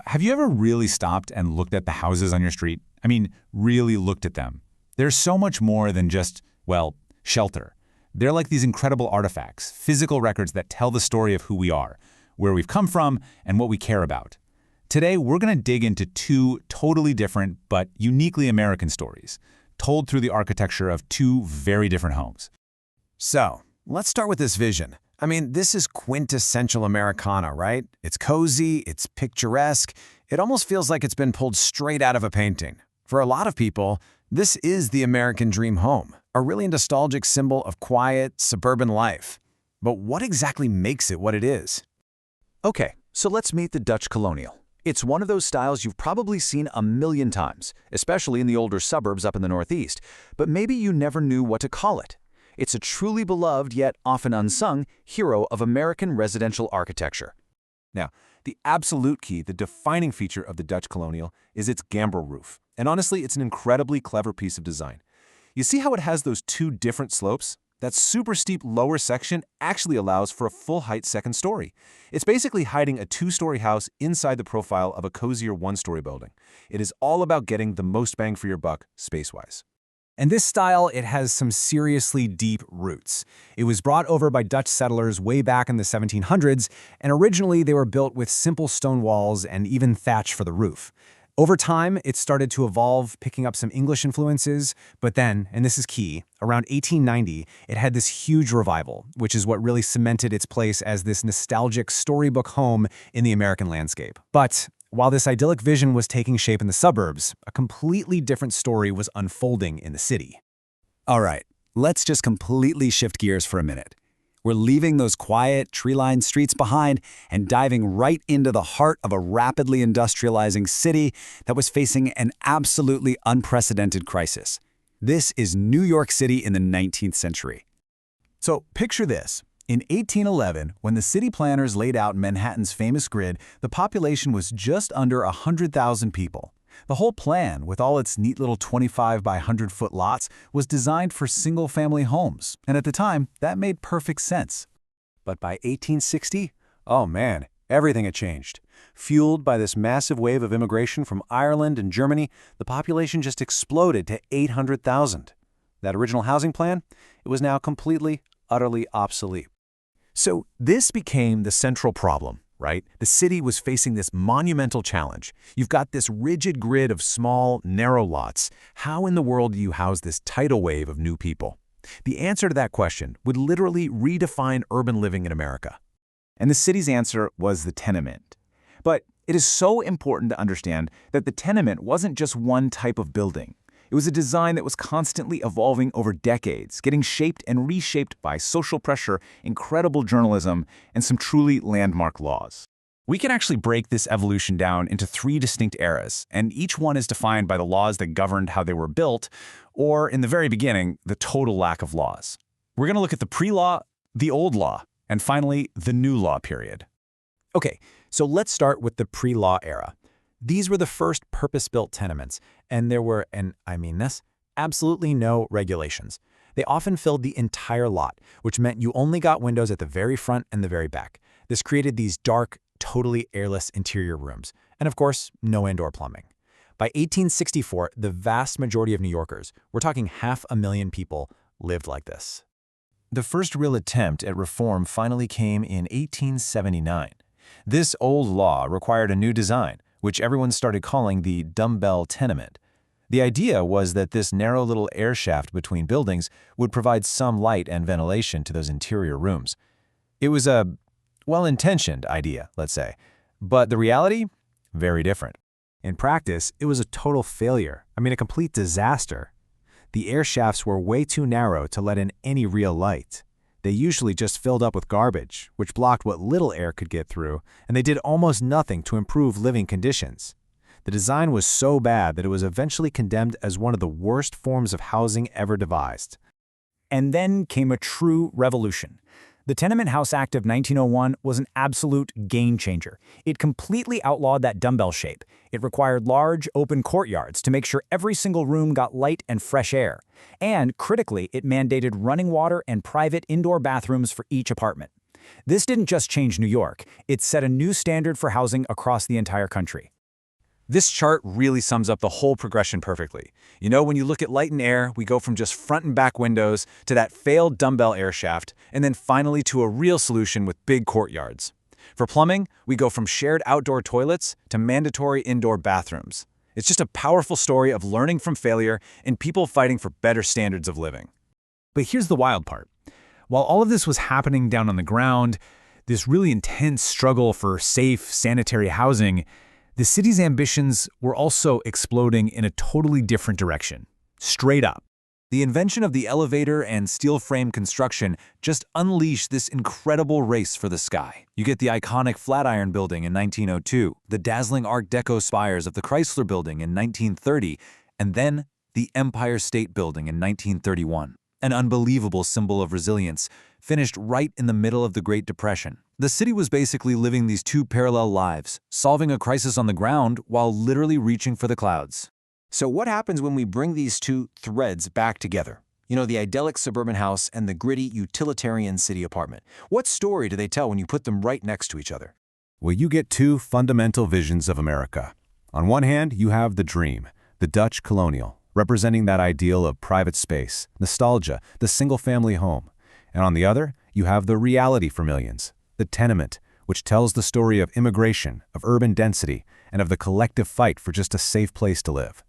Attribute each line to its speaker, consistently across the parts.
Speaker 1: Have you ever really stopped and looked at the houses on your street? I mean, really looked at them. There's so much more than just, well, shelter. They're like these incredible artifacts, physical records that tell the story of who we are, where we've come from, and what we care about. Today, we're going to dig into two totally different but uniquely American stories, told through the architecture of two very different homes.
Speaker 2: So, let's start with this vision. I mean, this is quintessential Americana, right? It's cozy, it's picturesque. It almost feels like it's been pulled straight out of a painting. For a lot of people, this is the American dream home, a really nostalgic symbol of quiet, suburban life. But what exactly makes it what it is?
Speaker 3: Okay, so let's meet the Dutch Colonial. It's one of those styles you've probably seen a million times, especially in the older suburbs up in the Northeast, but maybe you never knew what to call it. It's a truly beloved, yet often unsung, hero of American residential architecture.
Speaker 4: Now, the absolute key, the defining feature of the Dutch Colonial, is its gambrel roof. And honestly, it's an incredibly clever piece of design. You see how it has those two different slopes? That super steep lower section actually allows for a full-height second story. It's basically hiding a two-story house inside the profile of a cozier one-story building. It is all about getting the most bang for your buck, space-wise.
Speaker 1: And this style, it has some seriously deep roots. It was brought over by Dutch settlers way back in the 1700s, and originally they were built with simple stone walls and even thatch for the roof. Over time, it started to evolve, picking up some English influences, but then, and this is key, around 1890, it had this huge revival, which is what really cemented its place as this nostalgic storybook home in the American landscape. But while this idyllic vision was taking shape in the suburbs, a completely different story was unfolding in the city.
Speaker 5: All right, let's just completely shift gears for a minute. We're leaving those quiet, tree-lined streets behind and diving right into the heart of a rapidly industrializing city that was facing an absolutely unprecedented crisis. This is New York City in the 19th century.
Speaker 6: So picture this. In 1811, when the city planners laid out Manhattan's famous grid, the population was just under 100,000 people. The whole plan, with all its neat little 25 by 100-foot lots, was designed for single-family homes, and at the time, that made perfect sense.
Speaker 4: But by 1860, oh man, everything had changed. Fueled by this massive wave of immigration from Ireland and Germany, the population just exploded to 800,000. That original housing plan, it was now completely, utterly obsolete.
Speaker 2: So this became the central problem, right? The city was facing this monumental challenge. You've got this rigid grid of small, narrow lots. How in the world do you house this tidal wave of new people? The answer to that question would literally redefine urban living in America.
Speaker 6: And the city's answer was the tenement. But it is so important to understand that the tenement wasn't just one type of building. It was a design that was constantly evolving over decades, getting shaped and reshaped by social pressure, incredible journalism, and some truly landmark laws. We can actually break this evolution down into three distinct eras, and each one is defined by the laws that governed how they were built, or, in the very beginning, the total lack of laws. We're going to look at the pre-law, the old law, and finally, the new law period.
Speaker 2: Okay, so let's start with the pre-law era. These were the first purpose-built tenements, and there were, and I mean this, absolutely no regulations. They often filled the entire lot, which meant you only got windows at the very front and the very back. This created these dark, totally airless interior rooms, and of course, no indoor plumbing. By 1864, the vast majority of New Yorkers, we're talking 500,000 people, lived like this.
Speaker 4: The first real attempt at reform finally came in 1879. This old law required a new design, which everyone started calling the dumbbell tenement. The idea was that this narrow little air shaft between buildings would provide some light and ventilation to those interior rooms. It was a well-intentioned idea, let's say, but the reality, very different.
Speaker 2: In practice, it was a total failure. I mean, a complete disaster. The air shafts were way too narrow to let in any real light. They usually just filled up with garbage, which blocked what little air could get through, and they did almost nothing to improve living conditions. The design was so bad that it was eventually condemned as one of the worst forms of housing ever devised.
Speaker 5: And then came a true revolution. The Tenement House Act of 1901 was an absolute game-changer. It completely outlawed that dumbbell shape. It required large, open courtyards to make sure every single room got light and fresh air. And, critically, it mandated running water and private indoor bathrooms for each apartment.
Speaker 2: This didn't just change New York, it set a new standard for housing across the entire country.
Speaker 3: This chart really sums up the whole progression perfectly. You know, when you look at light and air, we go from just front and back windows to that failed dumbbell air shaft, and then finally to a real solution with big courtyards. For plumbing, we go from shared outdoor toilets to mandatory indoor bathrooms. It's just a powerful story of learning from failure and people fighting for better standards of living.
Speaker 2: But here's the wild part. While all of this was happening down on the ground, this really intense struggle for safe, sanitary housing, the city's ambitions were also exploding in a totally different direction, straight up.
Speaker 3: The invention of the elevator and steel frame construction just unleashed this incredible race for the sky. You get the iconic Flatiron Building in 1902, the dazzling Art Deco spires of the Chrysler Building in 1930, and then the Empire State Building in 1931. An unbelievable symbol of resilience, finished right in the middle of the Great Depression. The city was basically living these two parallel lives, solving a crisis on the ground while literally reaching for the clouds.
Speaker 7: So what happens when we bring these two threads back together? You know, the idyllic suburban house and the gritty utilitarian city apartment. What story do they tell when you put them right next to each other?
Speaker 1: Well, you get two fundamental visions of America. On one hand, you have the dream, the Dutch Colonial, representing that ideal of private space, nostalgia, the single-family home. And on the other, you have the reality for millions, the tenement, which tells the story of immigration, of urban density, and of the collective fight for just a safe place to live.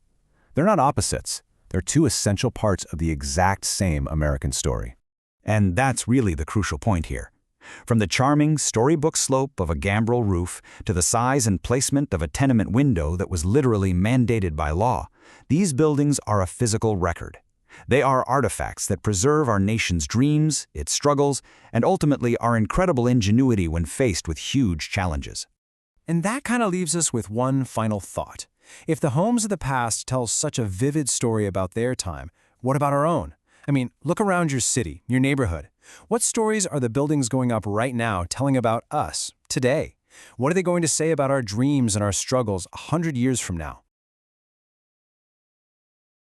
Speaker 1: They're not opposites. They're two essential parts of the exact same American story.
Speaker 5: And that's really the crucial point here. From the charming storybook slope of a gambrel roof to the size and placement of a tenement window that was literally mandated by law, these buildings are a physical record. They are artifacts that preserve our nation's dreams, its struggles, and ultimately our incredible ingenuity when faced with huge challenges.
Speaker 2: And that kind of leaves us with one final thought. If the homes of the past tell such a vivid story about their time, what about our own? I mean, look around your city, your neighborhood. What stories are the buildings going up right now telling about us, today? What are they going to say about our dreams and our struggles 100 years from now?